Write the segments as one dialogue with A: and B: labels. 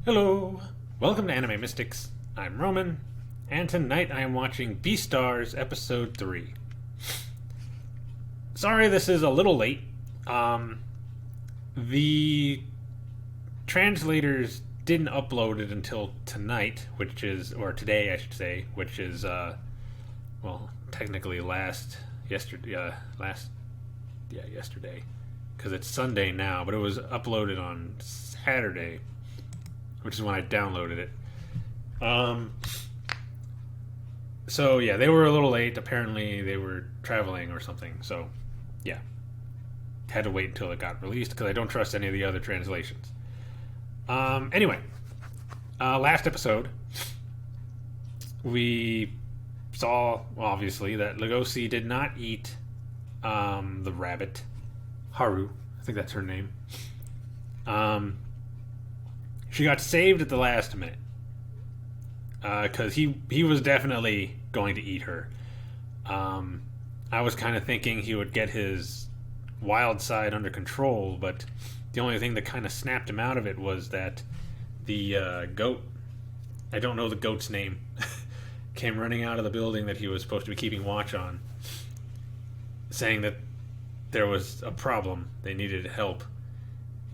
A: Hello! Welcome to Anime Mystics. I'm Roman, and tonight I am watching Beastars Episode 3. Sorry this is a little late. The translators didn't upload it until tonight, or today I should say, which is, technically yesterday, because it's Sunday now, but it was uploaded on Saturday, which is when I downloaded it. So yeah, they were a little late. Apparently they were traveling or something. So yeah, had to wait until it got released because I don't trust any of the other translations. Anyway, last episode we saw obviously that Lugosi did not eat the rabbit Haru. I think that's her name. She got saved at the last minute because he was definitely going to eat her. I was kind of thinking he would get his wild side under control, but the only thing that kind of snapped him out of it was that the goat, I don't know the goat's name, came running out of the building that he was supposed to be keeping watch on, saying that there was a problem, they needed help,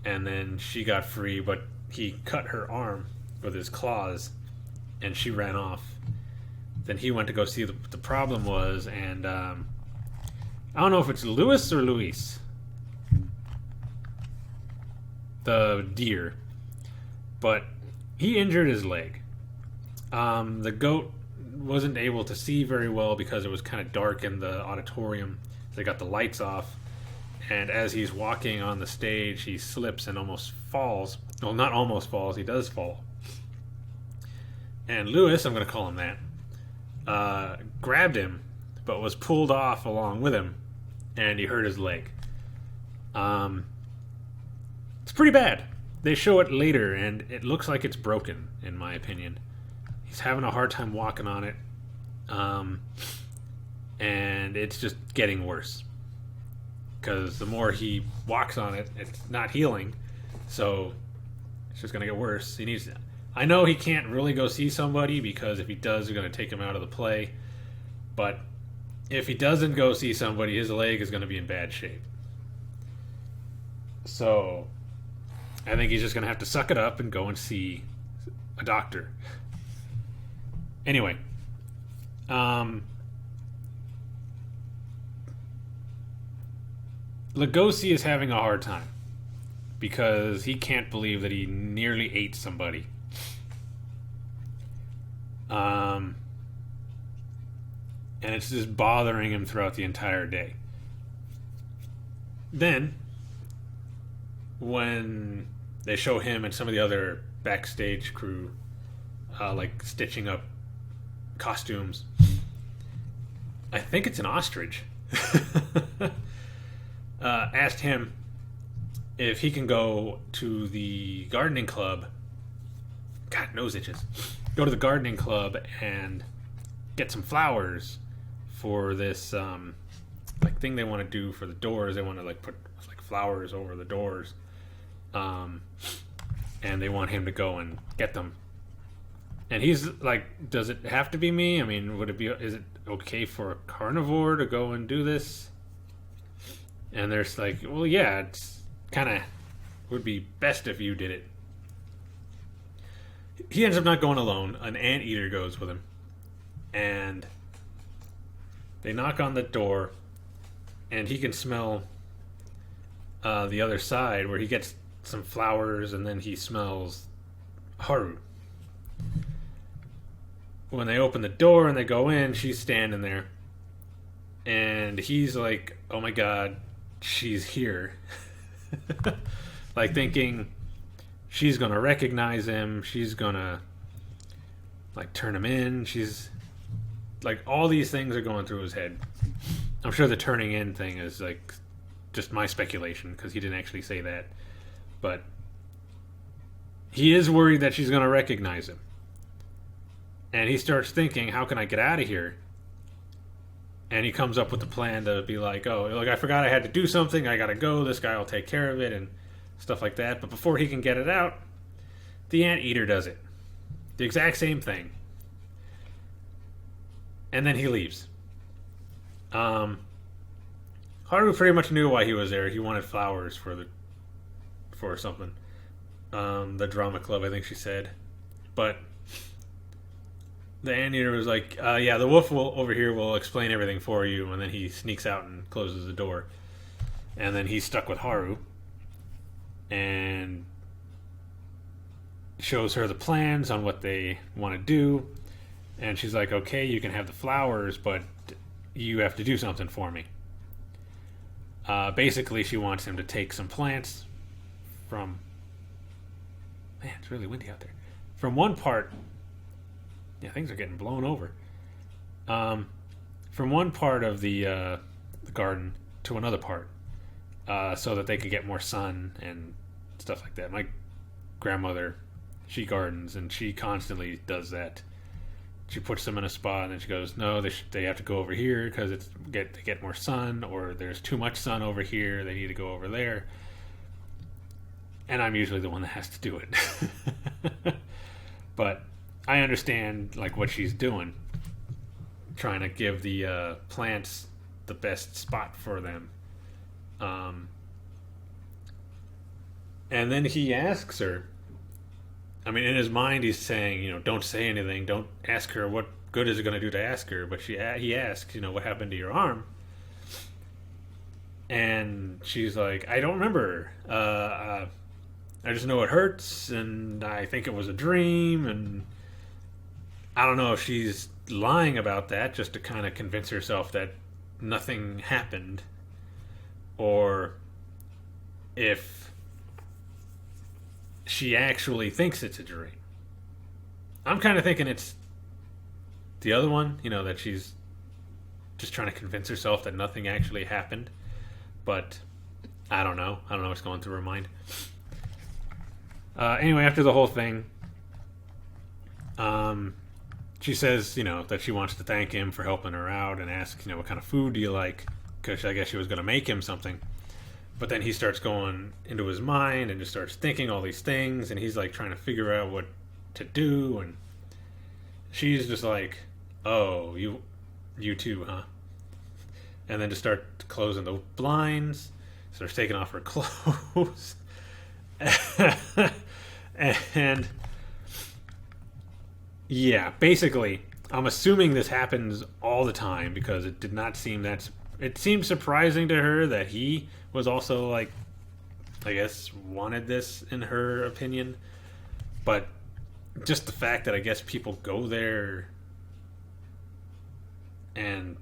A: and then she got free, but he cut her arm with his claws, and she ran off. Then he went to go see what the problem was, and I don't know if it's Louis or Luis, the deer, but he injured his leg. The goat wasn't able to see very well because it was kind of dark in the auditorium. They got the lights off, and as he's walking on the stage, he slips and almost falls. Well, not almost falls, he does fall. And Lewis, I'm going to call him that, grabbed him, but was pulled off along with him, and he hurt his leg. It's pretty bad. They show it later, and it looks like it's broken, in my opinion. He's having a hard time walking on it, and it's just getting worse. Because the more he walks on it, it's not healing, so it's just going to get worse. I know he can't really go see somebody because if he does, they're going to take him out of the play. But if he doesn't go see somebody, his leg is going to be in bad shape. So I think he's just going to have to suck it up and go and see a doctor. Anyway, Lugosi is having a hard time because he can't believe that he nearly ate somebody. And it's just bothering him throughout the entire day. Then, when they show him and some of the other backstage crew, like stitching up costumes, I think it's an ostrich, asked him if he can go to the gardening club. God, nose itches. Go to the gardening club and get some flowers for this thing they want to do for the doors. They want to put flowers over the doors, and they want him to go and get them. And he's like, "Does it have to be me? I mean, is it okay for a carnivore to go and do this?" And there's like, "Well, yeah, it's kind of would be best if you did it." He ends up not going alone. An anteater goes with him. And they knock on the door, and he can smell the other side where he gets some flowers, and then he smells Haru. When they open the door and they go in, she's standing there. And he's like, "Oh my god, she's here." Thinking she's gonna recognize him, she's gonna turn him in, she's all these things are going through his head. I'm sure the turning in thing is just my speculation because he didn't actually say that, but he is worried that she's gonna recognize him, and he starts thinking, how can I get out of here? And he comes up with the plan to be like, "Oh, I forgot I had to do something, I gotta go, this guy will take care of it," and stuff like that. But before he can get it out, The anteater does it. The exact same thing. And then he leaves. Haru pretty much knew why he was there. He wanted flowers for something. The drama club, I think she said. But the anteater was like, yeah, the wolf over here will explain everything for you. And then he sneaks out and closes the door. And then he's stuck with Haru. And shows her the plans on what they want to do. And she's like, okay, you can have the flowers, but you have to do something for me. Basically, she wants him to take some plants from... Man, it's really windy out there. From one part... Yeah, things are getting blown over. From one part of the garden to another part. So that they could get more sun and stuff like that. My grandmother, she gardens, and she constantly does that. She puts them in a spot, and then she goes, no, they have to go over here because they get more sun, or there's too much sun over here, they need to go over there. And I'm usually the one that has to do it. But I understand like what she's doing, trying to give the plants the best spot for them. And then he asks her, I mean, in his mind, he's saying, don't say anything. Don't ask her. What good is it going to do to ask her? But he asks, what happened to your arm? And she's like, I don't remember. I just know it hurts, and I think it was a dream. And I don't know if she's lying about that just to kind of convince herself that nothing happened, or if she actually thinks it's a dream. I'm kind of thinking it's the other one, that she's just trying to convince herself that nothing actually happened. But I don't know. I don't know what's going through her mind. Anyway, after the whole thing, she says, that she wants to thank him for helping her out and ask, what kind of food do you like? Because I guess she was going to make him something. But then he starts going into his mind and just starts thinking all these things, and he's like trying to figure out what to do, and she's just like, oh, you too, huh? And then just start closing the blinds, starts taking off her clothes. And yeah, basically, I'm assuming this happens all the time because it did not seem it seemed surprising to her that he was also like, I guess, wanted this in her opinion. But just the fact that I guess people go there and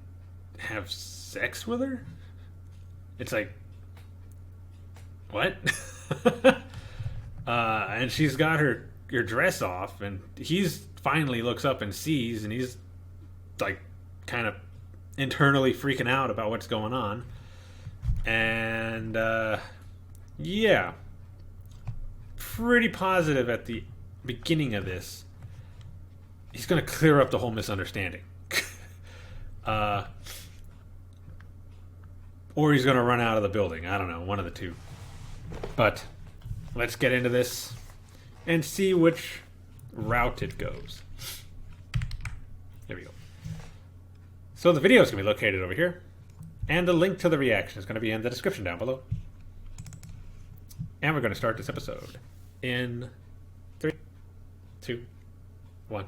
A: have sex with her, it's like, what? And she's got her dress off, and he's finally looks up and sees, and he's like kind of internally freaking out about what's going on. And yeah, pretty positive at the beginning of this he's going to clear up the whole misunderstanding. Or he's going to run out of the building. I don't know, one of the two. But let's get into this and see which route it goes. Here we go. So the video is going to be located over here, and the link to the reaction is going to be in the description down below. And we're going to start this episode in 3, 2, 1.